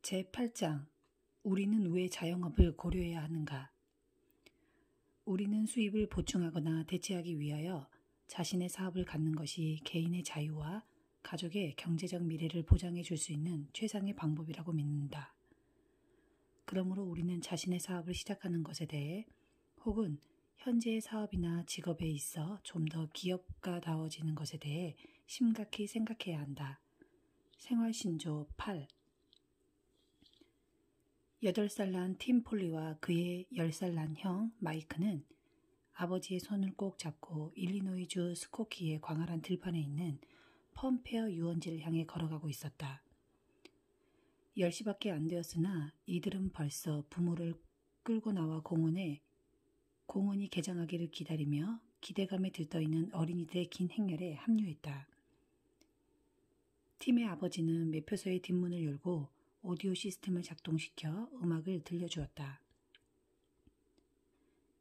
제8장 우리는 왜 자영업을 고려해야 하는가? 우리는 수입을 보충하거나 대체하기 위하여 자신의 사업을 갖는 것이 개인의 자유와 가족의 경제적 미래를 보장해 줄 수 있는 최상의 방법이라고 믿는다. 그러므로 우리는 자신의 사업을 시작하는 것에 대해 혹은 현재의 사업이나 직업에 있어 좀 더 기업가다워지는 것에 대해 심각히 생각해야 한다. 생활신조 8 8살 난 팀 폴리와 그의 10살 난 형 마이크는 아버지의 손을 꼭 잡고 일리노이주 스코키의 광활한 들판에 있는 펌페어 유원지를 향해 걸어가고 있었다. 10시밖에 안 되었으나 이들은 벌써 부모를 끌고 나와 공원이 개장하기를 기다리며 기대감에 들떠있는 어린이들의 긴 행렬에 합류했다. 팀의 아버지는 매표소의 뒷문을 열고 오디오 시스템을 작동시켜 음악을 들려주었다.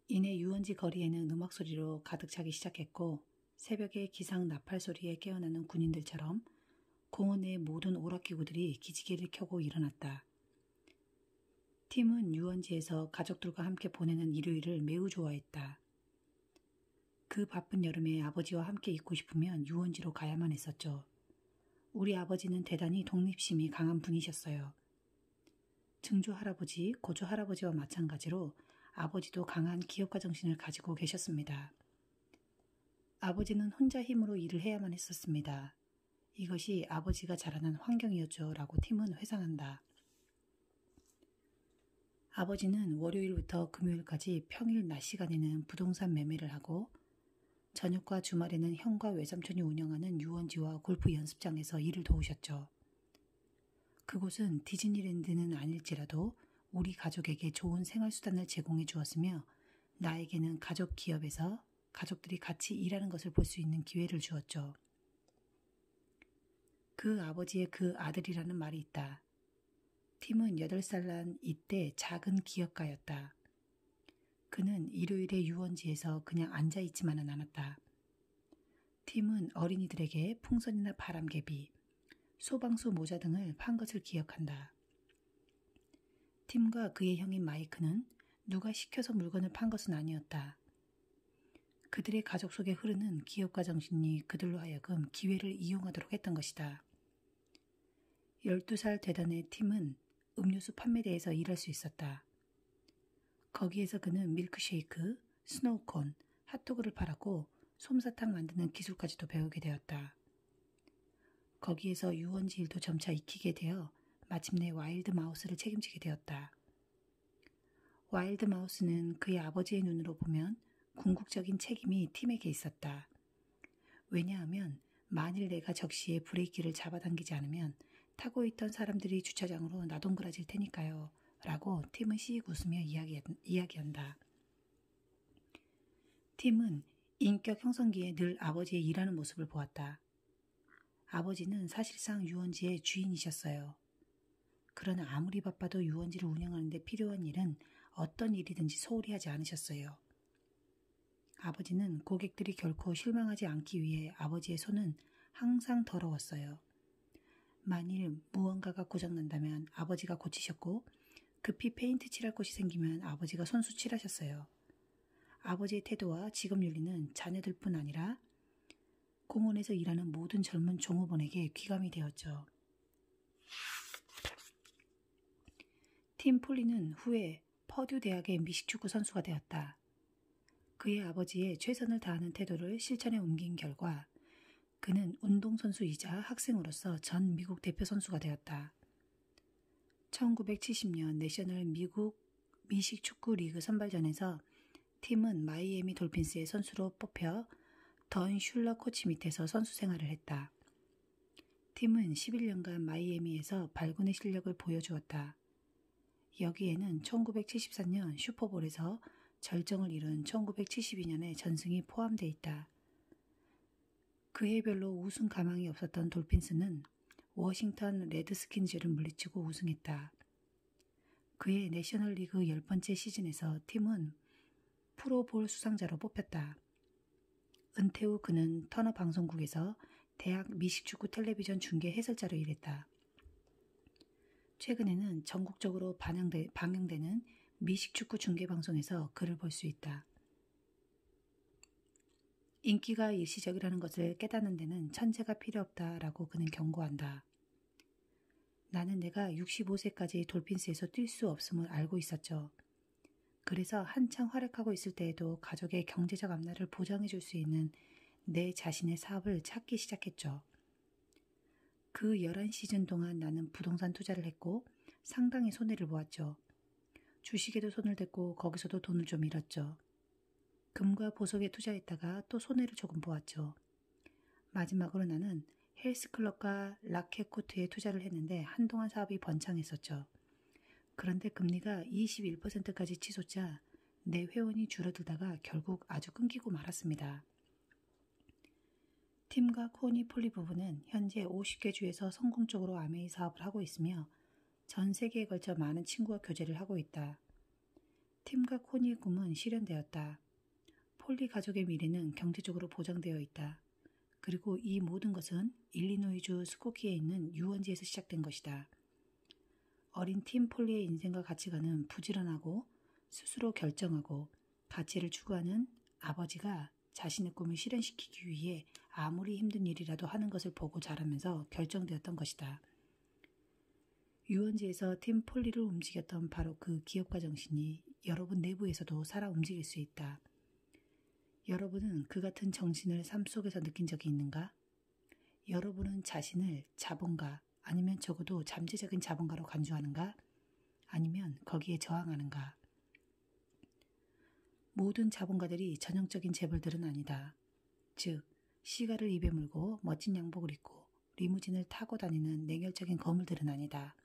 이내 유원지 거리에는 음악 소리로 가득 차기 시작했고 새벽의 기상 나팔 소리에 깨어나는 군인들처럼 공원 내의 모든 오락기구들이 기지개를 켜고 일어났다. 팀은 유원지에서 가족들과 함께 보내는 일요일을 매우 좋아했다. 그 바쁜 여름에 아버지와 함께 있고 싶으면 유원지로 가야만 했었죠. 우리 아버지는 대단히 독립심이 강한 분이셨어요. 증조 할아버지, 고조 할아버지와 마찬가지로 아버지도 강한 기업가 정신을 가지고 계셨습니다. 아버지는 혼자 힘으로 일을 해야만 했었습니다. 이것이 아버지가 자라난 환경이었죠. 라고 팀은 회상한다. 아버지는 월요일부터 금요일까지 평일 낮 시간에는 부동산 매매를 하고 저녁과 주말에는 형과 외삼촌이 운영하는 유원지와 골프 연습장에서 일을 도우셨죠. 그곳은 디즈니랜드는 아닐지라도 우리 가족에게 좋은 생활수단을 제공해 주었으며 나에게는 가족 기업에서 가족들이 같이 일하는 것을 볼 수 있는 기회를 주었죠. 그 아버지의 그 아들이라는 말이 있다. 팀은 8살 난 이때 작은 기업가였다. 그는 일요일에 유원지에서 그냥 앉아있지만은 않았다. 팀은 어린이들에게 풍선이나 바람개비, 소방수 모자 등을 판 것을 기억한다. 팀과 그의 형인 마이크는 누가 시켜서 물건을 판 것은 아니었다. 그들의 가족 속에 흐르는 기업가 정신이 그들로 하여금 기회를 이용하도록 했던 것이다. 12살 되던 해 팀은 음료수 판매대에서 일할 수 있었다. 거기에서 그는 밀크쉐이크, 스노우콘, 핫도그를 팔았고 솜사탕 만드는 기술까지도 배우게 되었다. 거기에서 유원지 일도 점차 익히게 되어 마침내 와일드 마우스를 책임지게 되었다. 와일드 마우스는 그의 아버지의 눈으로 보면 궁극적인 책임이 팀에게 있었다. 왜냐하면 만일 내가 적시에 브레이크를 잡아당기지 않으면 타고 있던 사람들이 주차장으로 나동그라질 테니까요. 라고 팀은 씩 웃으며 이야기한다. 팀은 인격 형성기에 늘 아버지의 일하는 모습을 보았다. 아버지는 사실상 유원지의 주인이셨어요. 그러나 아무리 바빠도 유원지를 운영하는 데 필요한 일은 어떤 일이든지 소홀히 하지 않으셨어요. 아버지는 고객들이 결코 실망하지 않기 위해 아버지의 손은 항상 더러웠어요. 만일 무언가가 고장난다면 아버지가 고치셨고 급히 페인트 칠할 곳이 생기면 아버지가 손수 칠하셨어요. 아버지의 태도와 직업 윤리는 자녀들뿐 아니라 공원에서 일하는 모든 젊은 종업원에게 귀감이 되었죠. 팀 폴리는 후에 퍼듀 대학의 미식축구 선수가 되었다. 그의 아버지의 최선을 다하는 태도를 실천에 옮긴 결과 그는 운동선수이자 학생으로서 전 미국 대표 선수가 되었다. 1970년 내셔널 미국 미식축구 리그 선발전에서 팀은 마이애미 돌핀스의 선수로 뽑혀 던 슐러 코치 밑에서 선수 생활을 했다. 팀은 11년간 마이애미에서 발군의 실력을 보여주었다. 여기에는 1974년 슈퍼볼에서 절정을 이룬 1972년의 전승이 포함되어 있다. 그 해별로 우승 가망이 없었던 돌핀스는 워싱턴 레드스킨즈를 물리치고 우승했다. 그의 내셔널리그 10번째 시즌에서 팀은 프로볼 수상자로 뽑혔다. 은퇴 후 그는 터너 방송국에서 대학 미식축구 텔레비전 중계 해설자로 일했다. 최근에는 전국적으로 방영되는 미식축구 중계방송에서 그를 볼 수 있다. 인기가 일시적이라는 것을 깨닫는 데는 천재가 필요 없다라고 그는 경고한다. 나는 내가 65세까지 돌핀스에서 뛸 수 없음을 알고 있었죠. 그래서 한창 활약하고 있을 때에도 가족의 경제적 앞날을 보장해 줄 수 있는 내 자신의 사업을 찾기 시작했죠. 그 11시즌 동안 나는 부동산 투자를 했고 상당히 손해를 보았죠. 주식에도 손을 댔고 거기서도 돈을 좀 잃었죠. 금과 보석에 투자했다가 또 손해를 조금 보았죠. 마지막으로 나는 헬스클럽과 라켓코트에 투자를 했는데 한동안 사업이 번창했었죠. 그런데 금리가 21%까지 치솟자 내 회원이 줄어들다가 결국 아주 끊기고 말았습니다. 팀과 코니 폴리 부부는 현재 50개 주에서 성공적으로 아메이 사업을 하고 있으며 전 세계에 걸쳐 많은 친구와 교제를 하고 있다. 팀과 코니의 꿈은 실현되었다. 폴리 가족의 미래는 경제적으로 보장되어 있다. 그리고 이 모든 것은 일리노이주 스코키에 있는 유원지에서 시작된 것이다. 어린 팀 폴리의 인생과 가치관은 부지런하고 스스로 결정하고 가치를 추구하는 아버지가 자신의 꿈을 실현시키기 위해 아무리 힘든 일이라도 하는 것을 보고 자라면서 결정되었던 것이다. 유원지에서 팀 폴리를 움직였던 바로 그 기업가 정신이 여러분 내부에서도 살아 움직일 수 있다. 여러분은 그 같은 정신을 삶 속에서 느낀 적이 있는가? 여러분은 자신을 자본가 아니면 적어도 잠재적인 자본가로 간주하는가? 아니면 거기에 저항하는가? 모든 자본가들이 전형적인 재벌들은 아니다. 즉, 시가를 입에 물고 멋진 양복을 입고 리무진을 타고 다니는 냉혈적인 거물들은 아니다.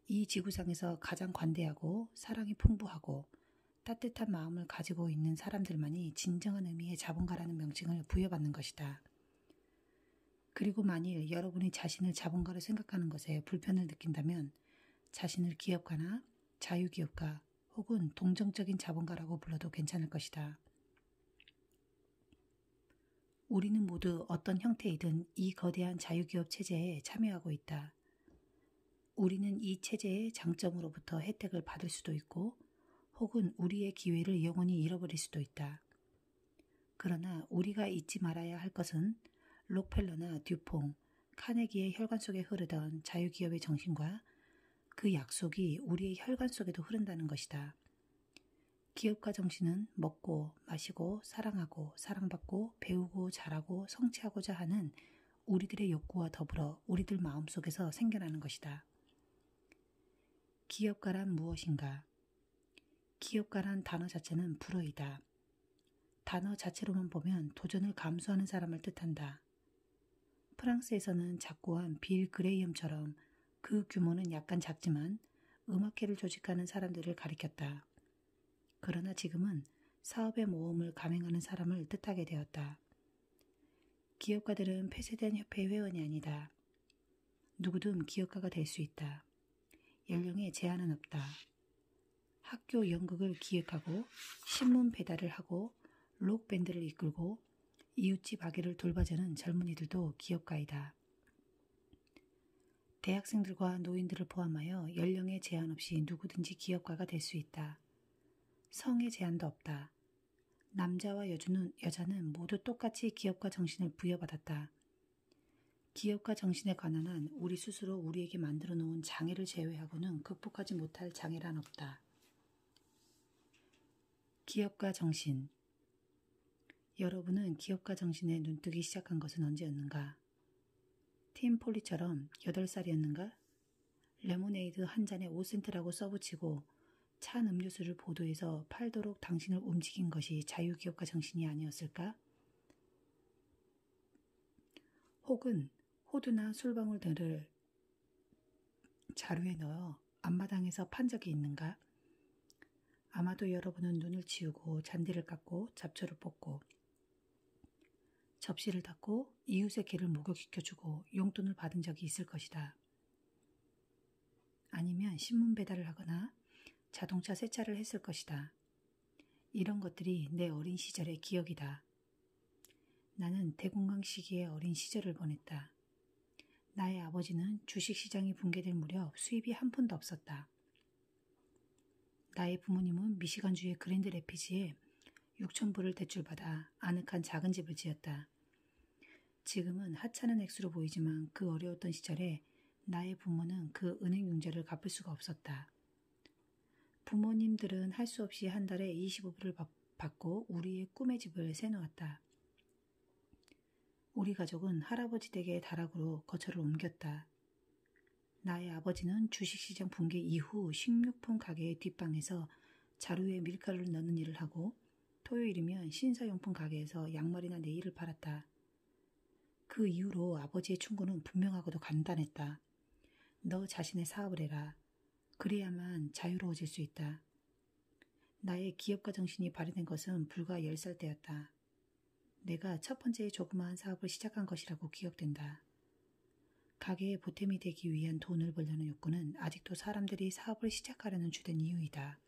이 지구상에서 가장 관대하고 사랑이 풍부하고 따뜻한 마음을 가지고 있는 사람들만이 진정한 의미의 자본가라는 명칭을 부여받는 것이다. 그리고 만일 여러분이 자신을 자본가로 생각하는 것에 불편을 느낀다면 자신을 기업가나 자유기업가 혹은 동정적인 자본가라고 불러도 괜찮을 것이다. 우리는 모두 어떤 형태이든 이 거대한 자유기업 체제에 참여하고 있다. 우리는 이 체제의 장점으로부터 혜택을 받을 수도 있고 혹은 우리의 기회를 영원히 잃어버릴 수도 있다. 그러나 우리가 잊지 말아야 할 것은 록펠러나 듀퐁, 카네기의 혈관 속에 흐르던 자유기업의 정신과 그 약속이 우리의 혈관 속에도 흐른다는 것이다. 기업가 정신은 먹고 마시고 사랑하고 사랑받고 배우고 잘하고 성취하고자 하는 우리들의 욕구와 더불어 우리들 마음속에서 생겨나는 것이다. 기업가란 무엇인가? 기업가란 단어 자체는 불어이다. 단어 자체로만 보면 도전을 감수하는 사람을 뜻한다. 프랑스에서는 작고한 빌 그레이엄처럼 그 규모는 약간 작지만 음악회를 조직하는 사람들을 가리켰다. 그러나 지금은 사업의 모험을 감행하는 사람을 뜻하게 되었다. 기업가들은 폐쇄된 협회 회원이 아니다. 누구든 기업가가 될 수 있다. 연령에 제한은 없다. 학교 연극을 기획하고 신문 배달을 하고 록밴드를 이끌고 이웃집 아기를 돌봐주는 젊은이들도 기업가이다. 대학생들과 노인들을 포함하여 연령에 제한 없이 누구든지 기업가가 될 수 있다. 성의 제한도 없다. 남자와 여자는 모두 똑같이 기업가 정신을 부여받았다. 기업가 정신에 관한 한 우리 스스로 우리에게 만들어 놓은 장애를 제외하고는 극복하지 못할 장애란 없다. 기업가 정신. 여러분은 기업가 정신에 눈뜨기 시작한 것은 언제였는가? 팀 폴리처럼 8살이었는가? 레모네이드 한 잔에 5센트라고 써붙이고 찬 음료수를 보도해서 팔도록 당신을 움직인 것이 자유기업가 정신이 아니었을까? 혹은 호두나 술방울들을 자루에 넣어 앞마당에서 판 적이 있는가? 아마도 여러분은 눈을 치우고 잔디를 깎고 잡초를 뽑고 접시를 닦고 이웃의 개를 목욕시켜주고 용돈을 받은 적이 있을 것이다. 아니면 신문 배달을 하거나 자동차 세차를 했을 것이다. 이런 것들이 내 어린 시절의 기억이다. 나는 대공황 시기의 어린 시절을 보냈다. 나의 아버지는 주식시장이 붕괴될 무렵 수입이 한 푼도 없었다. 나의 부모님은 미시간주의 그랜드 래피즈에 6,000불을 대출받아 아늑한 작은 집을 지었다. 지금은 하찮은 액수로 보이지만 그 어려웠던 시절에 나의 부모는 그 은행 융자를 갚을 수가 없었다. 부모님들은 할 수 없이 한 달에 25불을 받고 우리의 꿈의 집을 세놓았다. 우리 가족은 할아버지 댁의 다락으로 거처를 옮겼다. 나의 아버지는 주식시장 붕괴 이후 식료품 가게의 뒷방에서 자루에 밀가루를 넣는 일을 하고 토요일이면 신사용품 가게에서 양말이나 네일을 팔았다. 그 이후로 아버지의 충고는 분명하고도 간단했다. 너 자신의 사업을 해라. 그래야만 자유로워질 수 있다. 나의 기업가 정신이 발휘된 것은 불과 10살 때였다. 내가 첫 번째 조그마한 사업을 시작한 것이라고 기억된다. 가게의 보탬이 되기 위한 돈을 벌려는 욕구는 아직도 사람들이 사업을 시작하려는 주된 이유이다.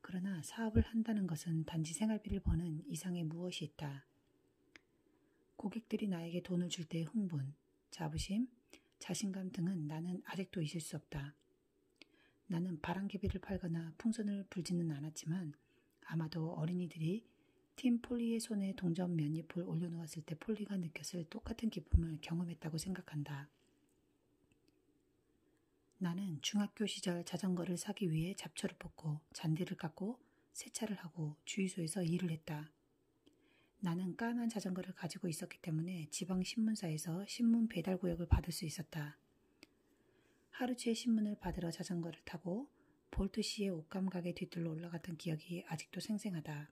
그러나 사업을 한다는 것은 단지 생활비를 버는 이상의 무엇이 있다. 고객들이 나에게 돈을 줄 때의 흥분, 자부심, 자신감 등은 나는 아직도 잊을 수 없다. 나는 바람개비를 팔거나 풍선을 불지는 않았지만 아마도 어린이들이 팀 폴리의 손에 동전 몇 잎을 올려놓았을 때 폴리가 느꼈을 똑같은 기쁨을 경험했다고 생각한다. 나는 중학교 시절 자전거를 사기 위해 잡초를 뽑고 잔디를 깎고 세차를 하고 주유소에서 일을 했다. 나는 까만 자전거를 가지고 있었기 때문에 지방 신문사에서 신문 배달 구역을 받을 수 있었다. 하루치의 신문을 받으러 자전거를 타고 볼트시의 옷감 가게 뒤뜰로 올라갔던 기억이 아직도 생생하다.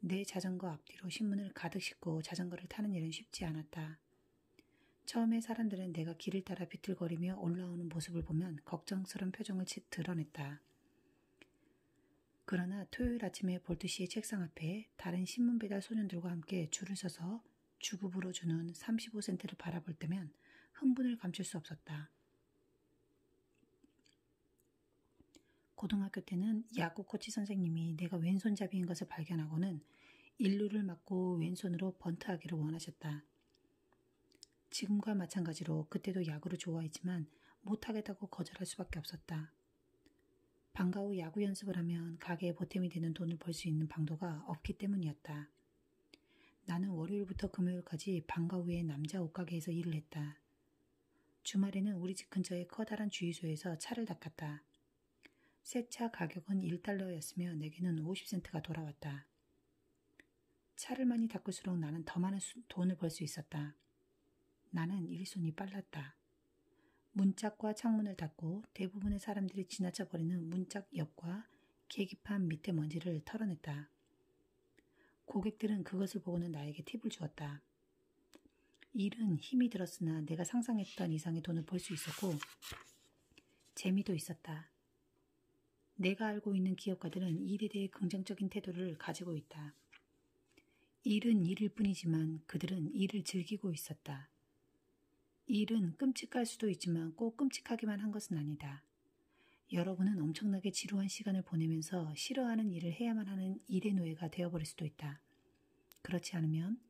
내 자전거 앞뒤로 신문을 가득 싣고 자전거를 타는 일은 쉽지 않았다. 처음에 사람들은 내가 길을 따라 비틀거리며 올라오는 모습을 보면 걱정스러운 표정을 드러냈다. 그러나 토요일 아침에 볼트시의 책상 앞에 다른 신문 배달 소년들과 함께 줄을 서서 주급으로 주는 35센트를 바라볼 때면 흥분을 감출 수 없었다. 고등학교 때는 야구 코치 선생님이 내가 왼손잡이인 것을 발견하고는 일루를 맞고 왼손으로 번트하기를 원하셨다. 지금과 마찬가지로 그때도 야구를 좋아했지만 못하겠다고 거절할 수밖에 없었다. 방과 후 야구 연습을 하면 가게에 보탬이 되는 돈을 벌 수 있는 방도가 없기 때문이었다. 나는 월요일부터 금요일까지 방과 후에 남자 옷가게에서 일을 했다. 주말에는 우리 집 근처의 커다란 주유소에서 차를 닦았다. 새 차 가격은 1달러였으며 내게는 50센트가 돌아왔다. 차를 많이 닦을수록 나는 더 많은 돈을 벌 수 있었다. 나는 일손이 빨랐다. 문짝과 창문을 닫고 대부분의 사람들이 지나쳐 버리는 문짝 옆과 계기판 밑에 먼지를 털어냈다. 고객들은 그것을 보고는 나에게 팁을 주었다. 일은 힘이 들었으나 내가 상상했던 이상의 돈을 벌 수 있었고 재미도 있었다. 내가 알고 있는 기업가들은 일에 대해 긍정적인 태도를 가지고 있다. 일은 일일 뿐이지만 그들은 일을 즐기고 있었다. 일은 끔찍할 수도 있지만 꼭 끔찍하기만 한 것은 아니다. 여러분은 엄청나게 지루한 시간을 보내면서 싫어하는 일을 해야만 하는 일의 노예가 되어버릴 수도 있다. 그렇지 않으면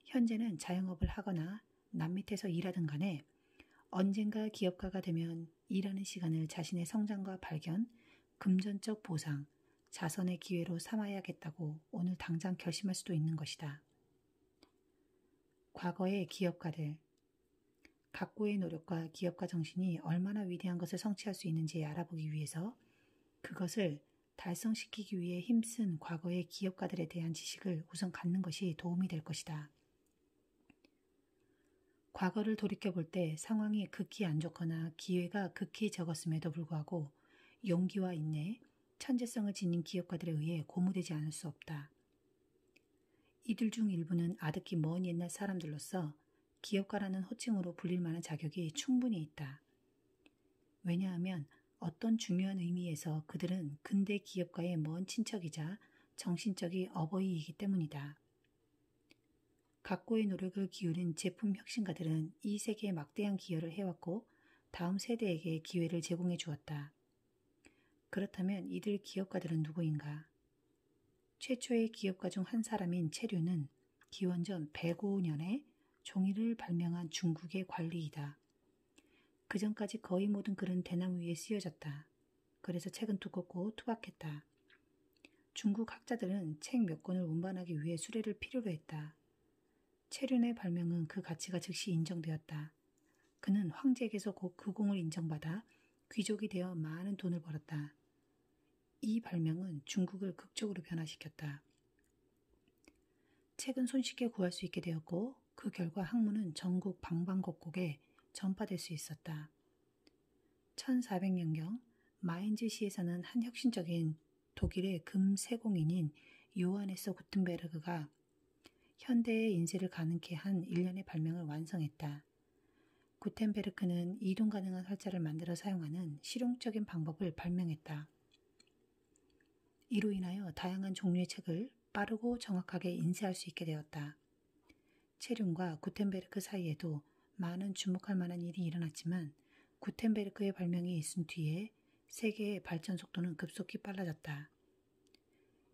현재는 자영업을 하거나 남 밑에서 일하든 간에 언젠가 기업가가 되면 일하는 시간을 자신의 성장과 발견, 금전적 보상, 자선의 기회로 삼아야겠다고 오늘 당장 결심할 수도 있는 것이다. 과거의 기업가들, 각고의 노력과 기업가 정신이 얼마나 위대한 것을 성취할 수 있는지 알아보기 위해서 그것을 달성시키기 위해 힘쓴 과거의 기업가들에 대한 지식을 우선 갖는 것이 도움이 될 것이다. 과거를 돌이켜볼 때 상황이 극히 안 좋거나 기회가 극히 적었음에도 불구하고 용기와 인내, 천재성을 지닌 기업가들에 의해 고무되지 않을 수 없다. 이들 중 일부는 아득히 먼 옛날 사람들로서 기업가라는 호칭으로 불릴 만한 자격이 충분히 있다. 왜냐하면 어떤 중요한 의미에서 그들은 근대 기업가의 먼 친척이자 정신적인 어버이이기 때문이다. 각고의 노력을 기울인 제품 혁신가들은 이 세계에 막대한 기여를 해왔고 다음 세대에게 기회를 제공해 주었다. 그렇다면 이들 기업가들은 누구인가? 최초의 기업가 중 한 사람인 체류는 기원전 105년에 종이를 발명한 중국의 관리이다. 그전까지 거의 모든 글은 대나무 위에 쓰여졌다. 그래서 책은 두껍고 투박했다. 중국 학자들은 책 몇 권을 운반하기 위해 수레를 필요로 했다. 체륜의 발명은 그 가치가 즉시 인정되었다. 그는 황제에게서 곧 그 공을 인정받아 귀족이 되어 많은 돈을 벌었다. 이 발명은 중국을 극적으로 변화시켰다. 책은 손쉽게 구할 수 있게 되었고 그 결과 학문은 전국 방방곡곡에 전파될 수 있었다. 1400년경 마인즈시에서는 한 혁신적인 독일의 금세공인인 요하네스 구텐베르그가 현대의 인쇄를 가능케 한 일련의 발명을 완성했다. 구텐베르크는 이동 가능한 활자를 만들어 사용하는 실용적인 방법을 발명했다. 이로 인하여 다양한 종류의 책을 빠르고 정확하게 인쇄할 수 있게 되었다. 체륜과 구텐베르크 사이에도 많은 주목할 만한 일이 일어났지만 구텐베르크의 발명이 있은 뒤에 세계의 발전 속도는 급속히 빨라졌다.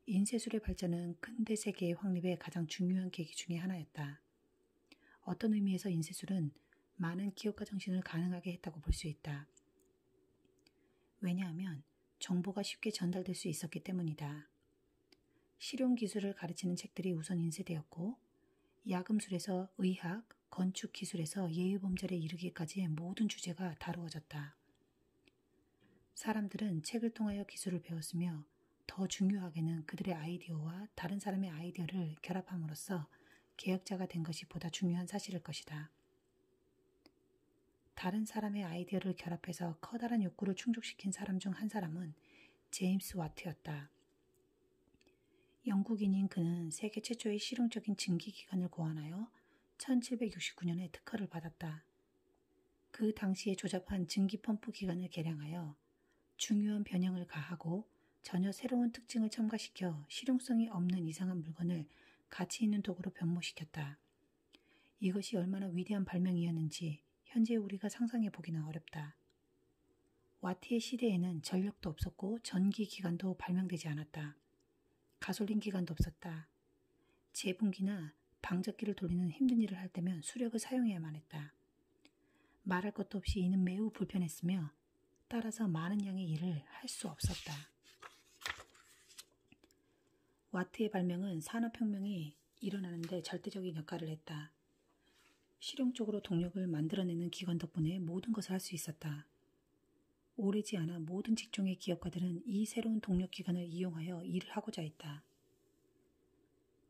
인쇄술의 발전은 근대 세계의 확립의 가장 중요한 계기 중의 하나였다. 어떤 의미에서 인쇄술은 많은 기업가 정신을 가능하게 했다고 볼 수 있다. 왜냐하면 정보가 쉽게 전달될 수 있었기 때문이다. 실용 기술을 가르치는 책들이 우선 인쇄되었고 야금술에서 의학, 건축 기술에서 예의범절에 이르기까지의 모든 주제가 다루어졌다. 사람들은 책을 통하여 기술을 배웠으며 더 중요하게는 그들의 아이디어와 다른 사람의 아이디어를 결합함으로써 개혁자가 된 것이 보다 중요한 사실일 것이다. 다른 사람의 아이디어를 결합해서 커다란 욕구를 충족시킨 사람 중 한 사람은 제임스 와트였다. 영국인인 그는 세계 최초의 실용적인 증기기관을 고안하여 1769년에 특허를 받았다. 그 당시에 조잡한 증기펌프 기관을 개량하여 중요한 변형을 가하고 전혀 새로운 특징을 첨가시켜 실용성이 없는 이상한 물건을 가치 있는 도구로 변모시켰다. 이것이 얼마나 위대한 발명이었는지 현재 우리가 상상해 보기는 어렵다. 와트의 시대에는 전력도 없었고 전기기관도 발명되지 않았다. 가솔린 기관도 없었다. 제분기나 방적기를 돌리는 힘든 일을 할 때면 수력을 사용해야만 했다. 말할 것도 없이 이는 매우 불편했으며 따라서 많은 양의 일을 할 수 없었다. 와트의 발명은 산업혁명이 일어나는데 절대적인 역할을 했다. 실용적으로 동력을 만들어내는 기관 덕분에 모든 것을 할 수 있었다. 오래지 않아 모든 직종의 기업가들은 이 새로운 동력 기관을 이용하여 일을 하고자 했다.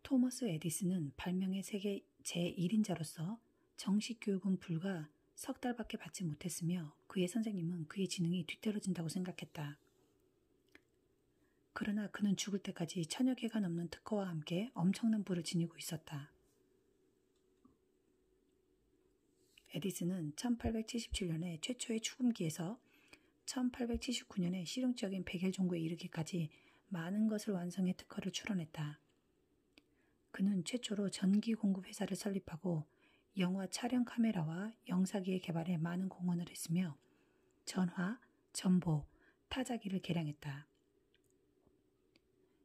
토머스 에디슨은 발명의 세계 제1인자로서 정식 교육은 불과 석 달밖에 받지 못했으며 그의 선생님은 그의 지능이 뒤떨어진다고 생각했다. 그러나 그는 죽을 때까지 1000여 개가 넘는 특허와 함께 엄청난 부를 지니고 있었다. 에디슨은 1877년에 최초의 축음기에서 1879년에 실용적인 백엘 종구에 이르기까지 많은 것을 완성해 특허를 출원했다. 그는 최초로 전기 공급 회사를 설립하고 영화 촬영 카메라와 영사기의 개발에 많은 공헌을 했으며 전화, 전보, 타자기를 개량했다.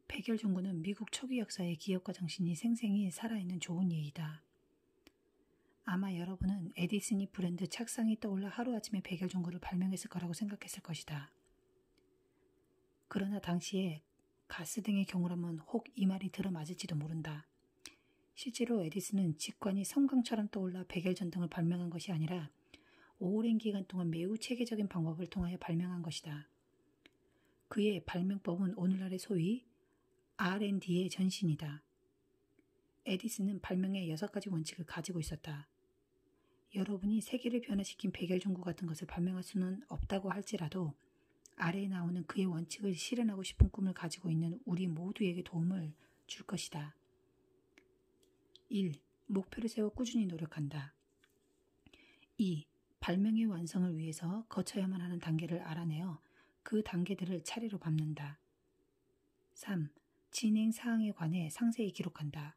백열 종구는 미국 초기 역사의 기업가 정신이 생생히 살아있는 좋은 예이다. 아마 여러분은 에디슨이 브랜드 착상이 떠올라 하루아침에 백열 종구를 발명했을 거라고 생각했을 것이다. 그러나 당시에 가스 등의 경우라면 혹 이 말이 들어맞을지도 모른다. 실제로 에디슨은 직관이 섬광처럼 떠올라 백열 전등을 발명한 것이 아니라 오랜 기간 동안 매우 체계적인 방법을 통하여 발명한 것이다. 그의 발명법은 오늘날의 소위 R&D의 전신이다. 에디슨은 발명의 6가지 원칙을 가지고 있었다. 여러분이 세계를 변화시킨 백열 종구 같은 것을 발명할 수는 없다고 할지라도 아래에 나오는 그의 원칙을 실현하고 싶은 꿈을 가지고 있는 우리 모두에게 도움을 줄 것이다. 1. 목표를 세워 꾸준히 노력한다. 2. 발명의 완성을 위해서 거쳐야만 하는 단계를 알아내어 그 단계들을 차례로 밟는다. 3. 진행 사항에 관해 상세히 기록한다.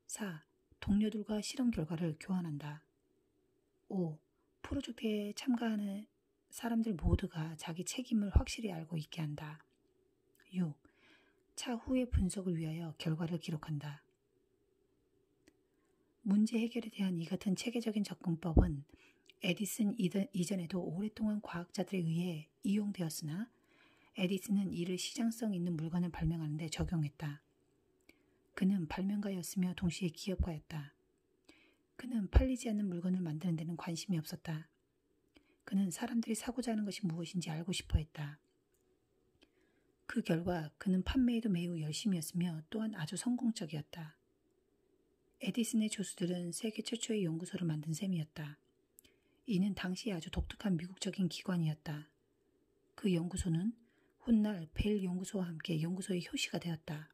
4. 동료들과 실험 결과를 교환한다. 5. 프로젝트에 참가하는 사람들 모두가 자기 책임을 확실히 알고 있게 한다. 6. 차후의 분석을 위하여 결과를 기록한다. 문제 해결에 대한 이 같은 체계적인 접근법은 에디슨 이전에도 오랫동안 과학자들에 의해 이용되었으나 에디슨은 이를 시장성 있는 물건을 발명하는 데 적용했다. 그는 발명가였으며 동시에 기업가였다. 그는 팔리지 않는 물건을 만드는 데는 관심이 없었다. 그는 사람들이 사고자 하는 것이 무엇인지 알고 싶어 했다. 그 결과 그는 판매에도 매우 열심이었으며 또한 아주 성공적이었다. 에디슨의 조수들은 세계 최초의 연구소를 만든 셈이었다. 이는 당시 아주 독특한 미국적인 기관이었다. 그 연구소는 훗날 벨 연구소와 함께 연구소의 효시가 되었다.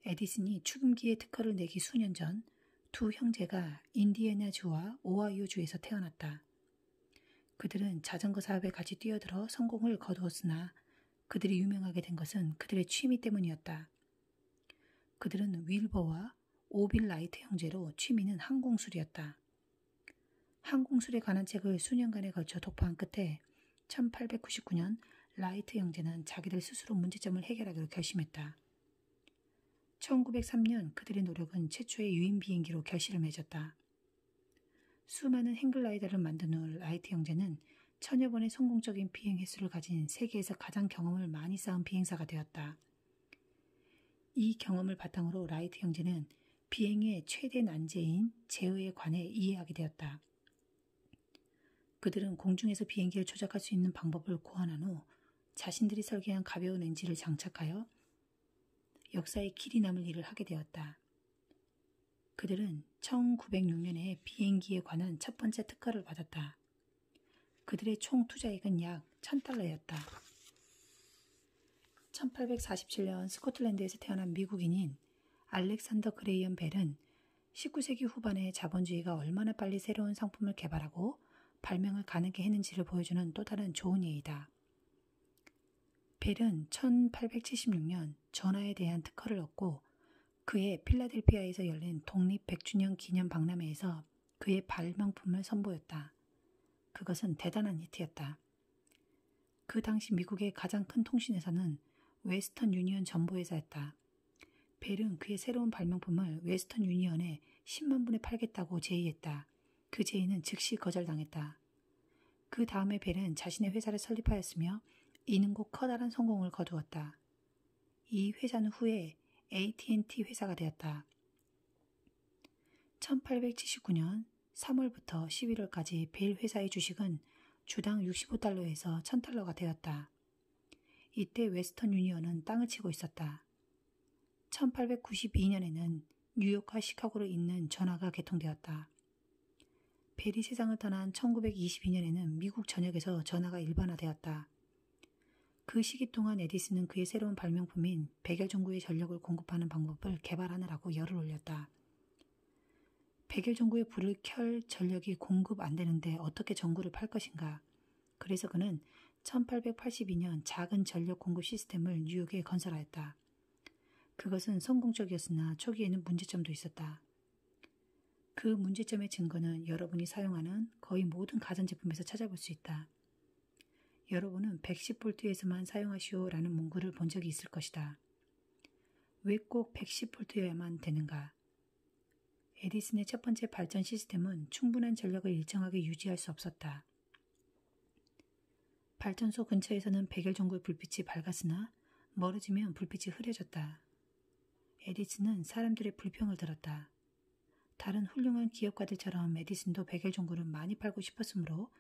에디슨이 축음기의 특허를 내기 수년 전 두 형제가 인디애나주와 오하이오주에서 태어났다. 그들은 자전거 사업에 같이 뛰어들어 성공을 거두었으나 그들이 유명하게 된 것은 그들의 취미 때문이었다. 그들은 윌버와 오빌 라이트 형제로 취미는 항공술이었다. 항공술에 관한 책을 수년간에 걸쳐 독파한 끝에 1899년 라이트 형제는 자기들 스스로 문제점을 해결하기로 결심했다. 1903년 그들의 노력은 최초의 유인 비행기로 결실을 맺었다. 수많은 행글라이더를 만든 후 라이트 형제는 천여 번의 성공적인 비행 횟수를 가진 세계에서 가장 경험을 많이 쌓은 비행사가 되었다. 이 경험을 바탕으로 라이트 형제는 비행의 최대 난제인 제어에 관해 이해하게 되었다. 그들은 공중에서 비행기를 조작할 수 있는 방법을 고안한 후 자신들이 설계한 가벼운 엔진을 장착하여 역사의 길이 남을 일을 하게 되었다. 그들은 1906년에 비행기에 관한 첫 번째 특허를 받았다. 그들의 총 투자액은 약 $1,000였다. 1847년 스코틀랜드에서 태어난 미국인인 알렉산더 그레이엄 벨은 19세기 후반에 자본주의가 얼마나 빨리 새로운 상품을 개발하고 발명을 가능케 했는지를 보여주는 또 다른 좋은 예이다. 벨은 1876년 전화에 대한 특허를 얻고 그의 필라델피아에서 열린 독립 100주년 기념 박람회에서 그의 발명품을 선보였다. 그것은 대단한 히트였다. 그 당시 미국의 가장 큰 통신회사는 웨스턴 유니언 전보회사였다. 벨은 그의 새로운 발명품을 웨스턴 유니언에 10만 분에 팔겠다고 제의했다. 그 제의는 즉시 거절당했다. 그 다음에 벨은 자신의 회사를 설립하였으며 이는 곧 커다란 성공을 거두었다. 이 회사는 후에 AT&T 회사가 되었다. 1879년 3월부터 11월까지 벨 회사의 주식은 주당 $65에서 $1,000가 되었다. 이때 웨스턴 유니언은 땅을 치고 있었다. 1892년에는 뉴욕과 시카고를 잇는 전화가 개통되었다. 벨이 세상을 떠난 1922년에는 미국 전역에서 전화가 일반화되었다. 그 시기 동안 에디슨은 그의 새로운 발명품인 백열전구의 전력을 공급하는 방법을 개발하느라고 열을 올렸다. 백열전구에 불을 켤 전력이 공급 안 되는데 어떻게 전구를 팔 것인가. 그래서 그는 1882년 작은 전력 공급 시스템을 뉴욕에 건설하였다. 그것은 성공적이었으나 초기에는 문제점도 있었다. 그 문제점의 증거는 여러분이 사용하는 거의 모든 가전제품에서 찾아볼 수 있다. 여러분은 110V에서만 사용하시오라는 문구를 본 적이 있을 것이다. 왜 꼭 110V여야만 되는가? 에디슨의 첫 번째 발전 시스템은 충분한 전력을 일정하게 유지할 수 없었다. 발전소 근처에서는 백열전구의 불빛이 밝았으나 멀어지면 불빛이 흐려졌다. 에디슨은 사람들의 불평을 들었다. 다른 훌륭한 기업가들처럼 에디슨도 백열전구를 많이 팔고 싶었으므로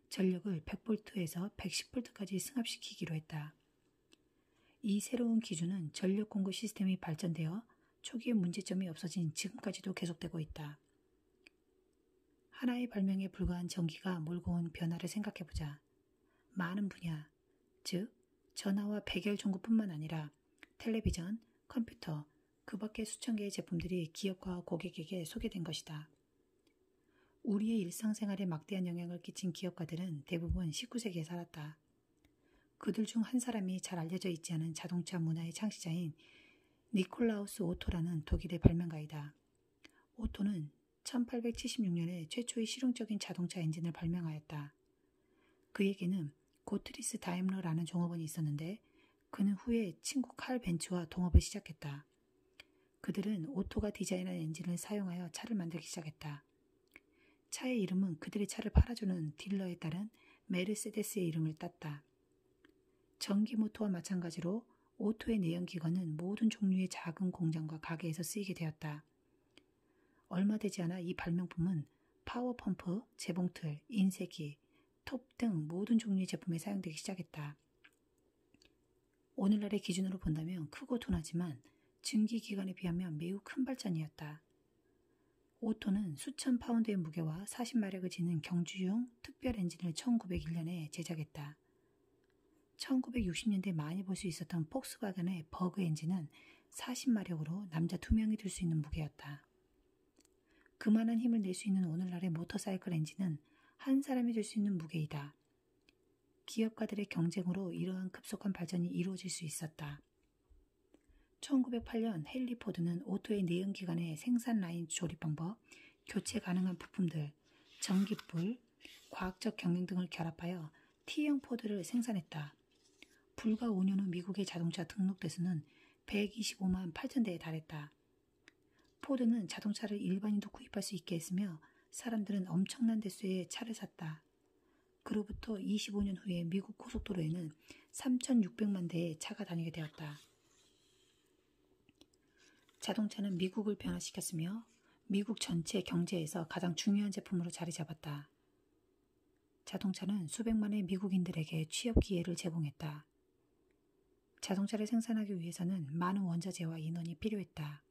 전력을 100V에서 110V까지 승합시키기로 했다. 이 새로운 기준은 전력 공급 시스템이 발전되어 초기의 문제점이 없어진 지금까지도 계속되고 있다. 하나의 발명에 불과한 전기가 몰고 온 변화를 생각해보자. 많은 분야, 즉 전화와 백열전구뿐만 아니라 텔레비전, 컴퓨터, 그 밖의 수천 개의 제품들이 기업과 고객에게 소개된 것이다. 우리의 일상생활에 막대한 영향을 끼친 기업가들은 대부분 19세기에 살았다. 그들 중 한 사람이 잘 알려져 있지 않은 자동차 문화의 창시자인 니콜라우스 오토라는 독일의 발명가이다. 오토는 1876년에 최초의 실용적인 자동차 엔진을 발명하였다. 그에게는 고트리스 다임러라는 종업원이 있었는데 그는 후에 친구 칼 벤츠와 동업을 시작했다. 그들은 오토가 디자인한 엔진을 사용하여 차를 만들기 시작했다. 차의 이름은 그들의 차를 팔아주는 딜러에 따른 메르세데스의 이름을 땄다. 전기 모토와 마찬가지로 오토의 내연기관은 모든 종류의 작은 공장과 가게에서 쓰이게 되었다. 얼마 되지 않아 이 발명품은 파워펌프, 재봉틀, 인쇄기, 톱 등 모든 종류의 제품에 사용되기 시작했다. 오늘날의 기준으로 본다면 크고 둔하지만 증기기관에 비하면 매우 큰 발전이었다. 오토는 수천 파운드의 무게와 40마력을 지닌 경주용 특별 엔진을 1901년에 제작했다. 1960년대 많이 볼 수 있었던 폭스바겐의 버그 엔진은 40마력으로 남자 2명이 들 수 있는 무게였다. 그만한 힘을 낼 수 있는 오늘날의 모터사이클 엔진은 한 사람이 들 수 있는 무게이다. 기업가들의 경쟁으로 이러한 급속한 발전이 이루어질 수 있었다. 1908년 헨리 포드는 오토의 내연기관의 생산 라인 조립 방법, 교체 가능한 부품들, 전기불, 과학적 경영 등을 결합하여 T형 포드를 생산했다. 불과 5년 후 미국의 자동차 등록 대수는 125만 8천 대에 달했다. 포드는 자동차를 일반인도 구입할 수 있게 했으며 사람들은 엄청난 대수의 차를 샀다. 그로부터 25년 후에 미국 고속도로에는 3,600만 대의 차가 다니게 되었다. 자동차는 미국을 변화시켰으며 미국 전체 경제에서 가장 중요한 제품으로 자리 잡았다. 자동차는 수백만의 미국인들에게 취업 기회를 제공했다. 자동차를 생산하기 위해서는 많은 원자재와 인원이 필요했다.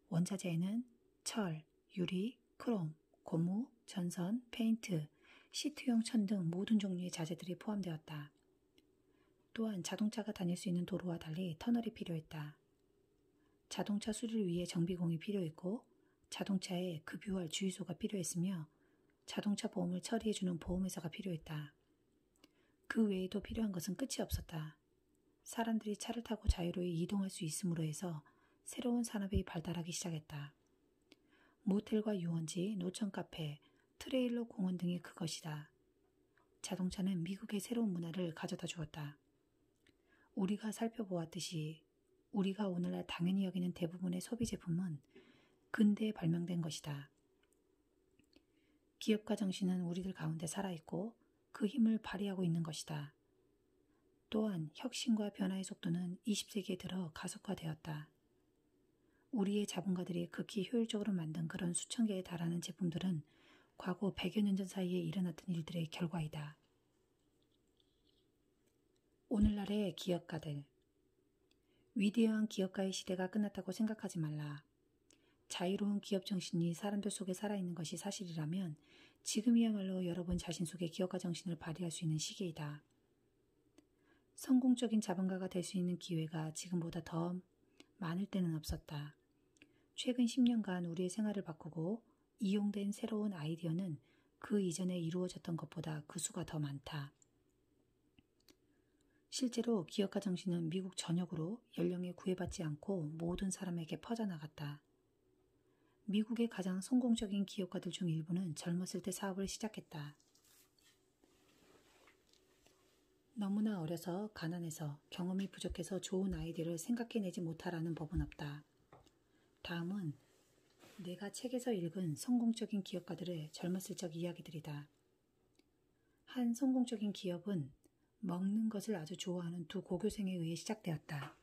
원자재에는 철, 유리, 크롬, 고무, 전선, 페인트, 시트용 천 등 모든 종류의 자재들이 포함되었다. 또한 자동차가 다닐 수 있는 도로와 달리 터널이 필요했다. 자동차 수리를 위해 정비공이 필요했고 자동차에 급유할 주유소가 필요했으며 자동차 보험을 처리해주는 보험회사가 필요했다. 그 외에도 필요한 것은 끝이 없었다. 사람들이 차를 타고 자유로이 이동할 수 있음으로 해서 새로운 산업이 발달하기 시작했다. 모텔과 유원지, 노천 카페, 트레일러 공원 등이 그것이다. 자동차는 미국의 새로운 문화를 가져다 주었다. 우리가 살펴보았듯이 우리가 오늘날 당연히 여기는 대부분의 소비 제품은 근대에 발명된 것이다. 기업가 정신은 우리들 가운데 살아있고 그 힘을 발휘하고 있는 것이다. 또한 혁신과 변화의 속도는 20세기에 들어 가속화되었다. 우리의 자본가들이 극히 효율적으로 만든 그런 수천 개에 달하는 제품들은 과거 100여 년 전 사이에 일어났던 일들의 결과이다. 오늘날의 기업가들. 위대한 기업가의 시대가 끝났다고 생각하지 말라. 자유로운 기업 정신이 사람들 속에 살아있는 것이 사실이라면 지금이야말로 여러분 자신 속에 기업가 정신을 발휘할 수 있는 시기이다. 성공적인 자본가가 될 수 있는 기회가 지금보다 더 많을 때는 없었다. 최근 10년간 우리의 생활을 바꾸고 이용된 새로운 아이디어는 그 이전에 이루어졌던 것보다 그 수가 더 많다. 실제로 기업가 정신은 미국 전역으로 연령에 구애받지 않고 모든 사람에게 퍼져나갔다. 미국의 가장 성공적인 기업가들 중 일부는 젊었을 때 사업을 시작했다. 너무나 어려서 가난해서 경험이 부족해서 좋은 아이디어를 생각해내지 못하라는 법은 없다. 다음은 내가 책에서 읽은 성공적인 기업가들의 젊었을 적 이야기들이다. 한 성공적인 기업은 먹는 것을 아주 좋아하는 두 고교생에 의해 시작되었다.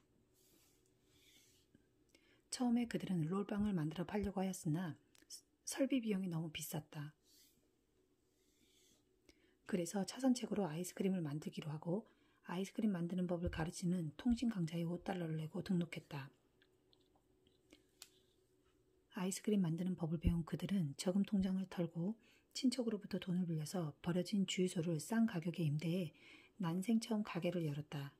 처음에 그들은 롤빵을 만들어 팔려고 하였으나 설비 비용이 너무 비쌌다. 그래서 차선책으로 아이스크림을 만들기로 하고 아이스크림 만드는 법을 가르치는 통신 강좌에 $5를 내고 등록했다. 아이스크림 만드는 법을 배운 그들은 저금 통장을 털고 친척으로부터 돈을 빌려서 버려진 주유소를 싼 가격에 임대해 난생 처음 가게를 열었다.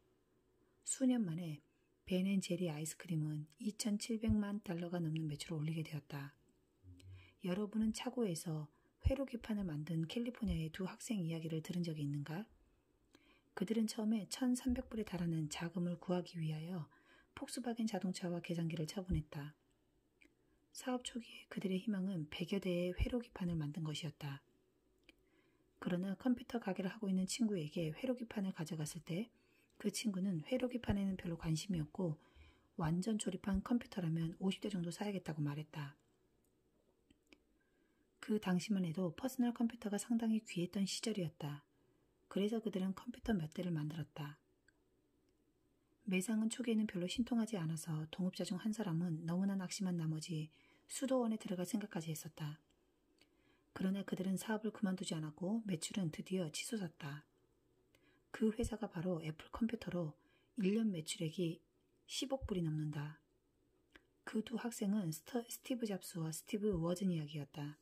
수년 만에 벤앤제리 아이스크림은 $2,700만 넘는 매출을 올리게 되었다. 여러분은 차고에서 회로기판을 만든 캘리포니아의 두 학생 이야기를 들은 적이 있는가? 그들은 처음에 $1,300에 달하는 자금을 구하기 위하여 폭스바겐 자동차와 계산기를 처분했다. 사업 초기에 그들의 희망은 100여 대의 회로기판을 만든 것이었다. 그러나 컴퓨터 가게를 하고 있는 친구에게 회로기판을 가져갔을 때 그 친구는 회로기판에는 별로 관심이 없고 완전 조립한 컴퓨터라면 50대 정도 사야겠다고 말했다. 그 당시만 해도 퍼스널 컴퓨터가 상당히 귀했던 시절이었다. 그래서 그들은 컴퓨터 몇 대를 만들었다. 매상은 초기에는 별로 신통하지 않아서 동업자 중 한 사람은 너무나 낙심한 나머지 수도원에 들어갈 생각까지 했었다. 그러나 그들은 사업을 그만두지 않았고 매출은 드디어 치솟았다. 그 회사가 바로 애플 컴퓨터로 1년 매출액이 10억 불이 넘는다. 그 두 학생은 스티브 잡스와 스티브 워즈니악이었다.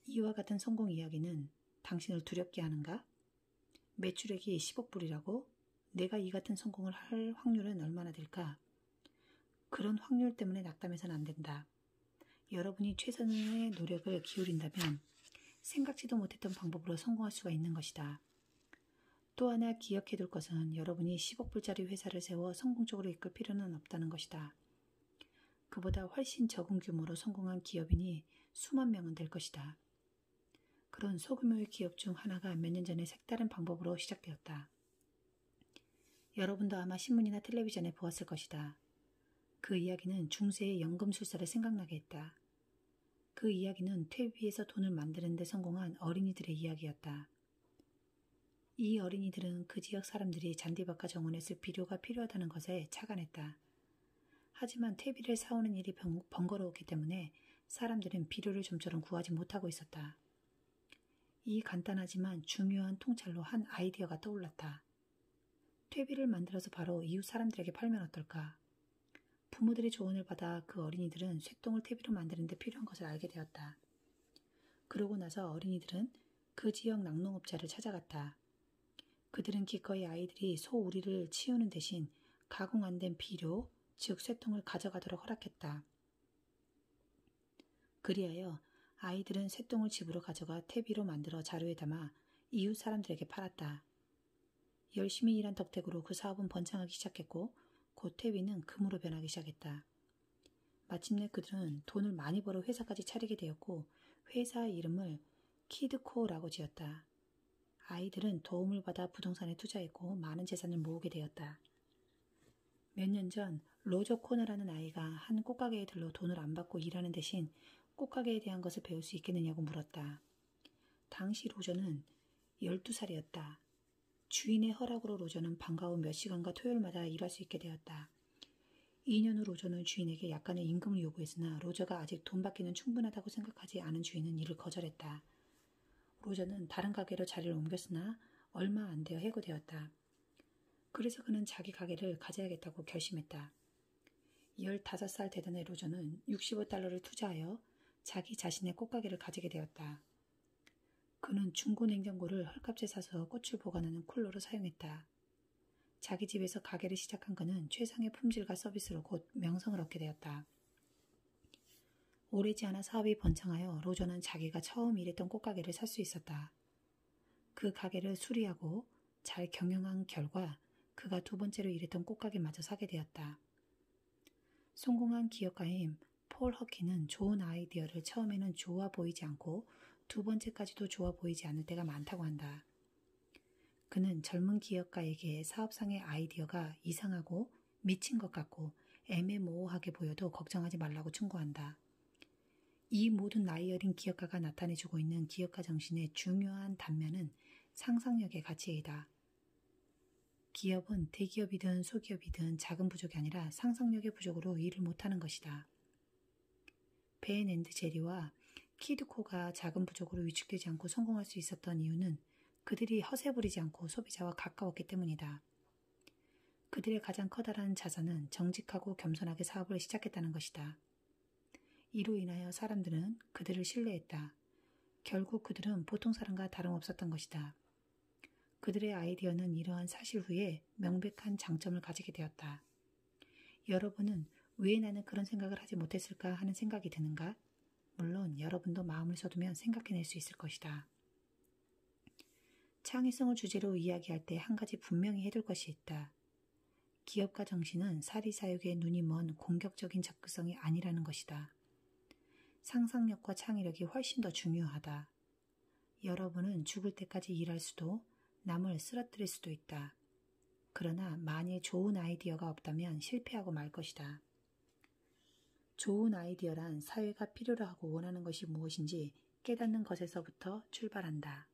이와 같은 성공 이야기는 당신을 두렵게 하는가? 매출액이 10억 불이라고? 내가 이 같은 성공을 할 확률은 얼마나 될까? 그런 확률 때문에 낙담해서는 안 된다. 여러분이 최선의 노력을 기울인다면 생각지도 못했던 방법으로 성공할 수가 있는 것이다. 또 하나 기억해둘 것은 여러분이 10억 불짜리 회사를 세워 성공적으로 이끌 필요는 없다는 것이다. 그보다 훨씬 적은 규모로 성공한 기업인이 수만 명은 될 것이다. 그런 소규모의 기업 중 하나가 몇 년 전에 색다른 방법으로 시작되었다. 여러분도 아마 신문이나 텔레비전에 보았을 것이다. 그 이야기는 중세의 연금술사를 생각나게 했다. 그 이야기는 퇴비에서 돈을 만드는 데 성공한 어린이들의 이야기였다. 이 어린이들은 그 지역 사람들이 잔디밭과 정원에 쓸 비료가 필요하다는 것에 착안했다. 하지만 퇴비를 사오는 일이 번거로웠기 때문에 사람들은 비료를 좀처럼 구하지 못하고 있었다. 이 간단하지만 중요한 통찰로 한 아이디어가 떠올랐다. 퇴비를 만들어서 바로 이웃 사람들에게 팔면 어떨까? 부모들의 조언을 받아 그 어린이들은 쇠똥을 퇴비로 만드는 데 필요한 것을 알게 되었다. 그러고 나서 어린이들은 그 지역 낙농업자를 찾아갔다. 그들은 기꺼이 아이들이 소우리를 치우는 대신 가공 안 된 비료, 즉 쇠똥을 가져가도록 허락했다. 그리하여 아이들은 쇠똥을 집으로 가져가 퇴비로 만들어 자루에 담아 이웃 사람들에게 팔았다. 열심히 일한 덕택으로 그 사업은 번창하기 시작했고 곧 퇴비는 금으로 변하기 시작했다. 마침내 그들은 돈을 많이 벌어 회사까지 차리게 되었고 회사의 이름을 키드코라고 지었다. 아이들은 도움을 받아 부동산에 투자했고 많은 재산을 모으게 되었다. 몇 년 전 로저 코너라는 아이가 한 꽃가게에 들러 돈을 안 받고 일하는 대신 꽃가게에 대한 것을 배울 수 있겠느냐고 물었다. 당시 로저는 12살이었다. 주인의 허락으로 로저는 방과 후 몇 시간과 토요일마다 일할 수 있게 되었다. 2년 후 로저는 주인에게 약간의 임금을 요구했으나 로저가 아직 돈 받기는 충분하다고 생각하지 않은 주인은 이를 거절했다. 로저는 다른 가게로 자리를 옮겼으나 얼마 안 되어 해고되었다. 그래서 그는 자기 가게를 가져야겠다고 결심했다. 15살 되던 로저는 $65를 투자하여 자기 자신의 꽃가게를 가지게 되었다. 그는 중고 냉장고를 헐값에 사서 꽃을 보관하는 쿨러로 사용했다. 자기 집에서 가게를 시작한 그는 최상의 품질과 서비스로 곧 명성을 얻게 되었다. 오래지 않아 사업이 번창하여 로저는 자기가 처음 일했던 꽃가게를 살 수 있었다. 그 가게를 수리하고 잘 경영한 결과 그가 두 번째로 일했던 꽃가게마저 사게 되었다. 성공한 기업가인 폴 허키는 좋은 아이디어를 처음에는 좋아 보이지 않고 두 번째까지도 좋아 보이지 않을 때가 많다고 한다. 그는 젊은 기업가에게 사업상의 아이디어가 이상하고 미친 것 같고 애매모호하게 보여도 걱정하지 말라고 충고한다. 이 모든 나이 어린 기업가가 나타내주고 있는 기업가 정신의 중요한 단면은 상상력의 가치이다. 기업은 대기업이든 소기업이든 작은 부족이 아니라 상상력의 부족으로 일을 못하는 것이다. 벤 앤드 제리와 키드코가 작은 부족으로 위축되지 않고 성공할 수 있었던 이유는 그들이 허세 부리지 않고 소비자와 가까웠기 때문이다. 그들의 가장 커다란 자산은 정직하고 겸손하게 사업을 시작했다는 것이다. 이로 인하여 사람들은 그들을 신뢰했다. 결국 그들은 보통 사람과 다름없었던 것이다. 그들의 아이디어는 이러한 사실 후에 명백한 장점을 가지게 되었다. 여러분은 왜 나는 그런 생각을 하지 못했을까 하는 생각이 드는가? 물론 여러분도 마음을 써두면 생각해낼 수 있을 것이다. 창의성을 주제로 이야기할 때 한 가지 분명히 해둘 것이 있다. 기업가 정신은 사리사욕에 눈이 먼 공격적인 접근성이 아니라는 것이다. 상상력과 창의력이 훨씬 더 중요하다. 여러분은 죽을 때까지 일할 수도 남을 쓰러뜨릴 수도 있다. 그러나 만일 좋은 아이디어가 없다면 실패하고 말 것이다. 좋은 아이디어란 사회가 필요로 하고 원하는 것이 무엇인지 깨닫는 것에서부터 출발한다.